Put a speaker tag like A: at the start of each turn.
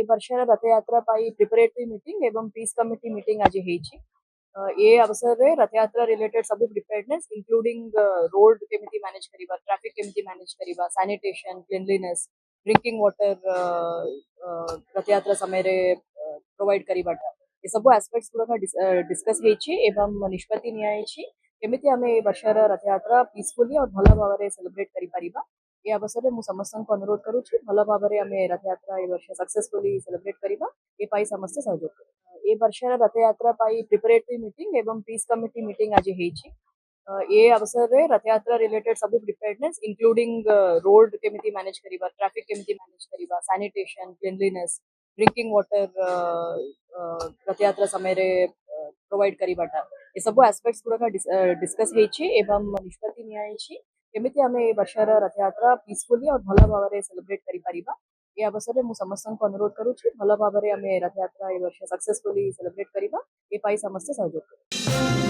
A: ବର୍ଷର ରଥଯାତ୍ରା ପାଇଁ ପ୍ରିପାରେଟରୀ ମିଟିଂ ଏବଂ ପିସ୍ କମିଟି ମିଟିଂ ଆଜି ହେଇଛି। ଏ ଅବସରରେ ରଥଯାତ୍ରା ରିଲେଟେଡ୍ ସବୁ ପ୍ରିପେୟାରନେସ୍ ଇନକ୍ଲୁଡିଂ ରୋଡ୍ କେମିତି ମ୍ୟାନେଜ୍ କରିବା, ଟ୍ରାଫିକ୍ କେମିତି ମ୍ୟାନେଜ୍ କରିବା, sanitation, cleanliness, drinking water Rath Yatra ସମୟରେ ପ୍ରୋଭାଇଡ୍ କରିବାଟା ଏସବୁ ଆସ୍ପେକ୍ଟସ୍ ଗୁଡ଼ାକ ଡିସ୍କସ୍ ହେଇଛି ଏବଂ ନିଷ୍ପତ୍ତି ନିଆଯାଇଛି କେମିତି ଆମେ ଏ ବର୍ଷର ରଥଯାତ୍ରା ପିସଫୁଲି ଆଉ ଭଲ ଭାବରେ ସେଲିବ୍ରେଟ୍ କରିପାରିବା। ଏ ଅବସରରେ ମୁଁ ସମସ୍ତଙ୍କୁ ଅନୁରୋଧ କରୁଛି ଭଲ ଭାବରେ ଆମେ ରଥଯାତ୍ରା ଏ ବର୍ଷ ସକ୍ସେସଫୁଲି ସେଲିବ୍ରେଟ୍ କରିବା, ଏ ପାଇଁ ସମସ୍ତେ ସହଯୋଗ କରିବେ। ଏ ବର୍ଷର ରଥଯାତ୍ରା ପାଇଁ ପ୍ରିପାରେଟରୀ ମିଟିଂ ଏବଂ ପିସ୍ କମିଟି ମିଟିଂ ଆଜି ହେଇଛି। ଏ ଅବସରରେ ରଥଯାତ୍ରା ରିଲେଟେଡ୍ ସବୁ ପ୍ରିପେୟାରନେସ୍ ଇନକ୍ଲୁଡିଂ ରୋଡ୍ କେମିତି ମ୍ୟାନେଜ୍ କରିବା, ଟ୍ରାଫିକ୍ କେମିତି ମ୍ୟାନେଜ୍ କରିବା, sanitation, cleanliness, drinking water Rath Yatra ସମୟରେ ପ୍ରୋଭାଇଡ୍ କରିବାଟା ଏସବୁ ଆସ୍ପେକ୍ଟସ୍ ଗୁଡ଼ାକ ଡିସ୍କସ୍ ହେଇଛି ଏବଂ ନିଷ୍ପତ୍ତି ନିଆଯାଇଛି କେମିତି ଆମେ ଏ ବର୍ଷର ରଥଯାତ୍ରା ପିସଫୁଲି ଆଉ ଭଲ ଭାବରେ ସେଲିବ୍ରେଟ୍ କରିପାରିବା। ଏ ଅବସରରେ ମୁଁ ସମସ୍ତଙ୍କୁ ଅନୁରୋଧ କରୁଛି ଭଲ ଭାବରେ ଆମେ ରଥଯାତ୍ରା ଏ ବର୍ଷ ସକ୍ସେସଫୁଲି ସେଲିବ୍ରେଟ୍ କରିବା, ଏ ପାଇଁ ସମସ୍ତେ ସହଯୋଗ କରିବେ।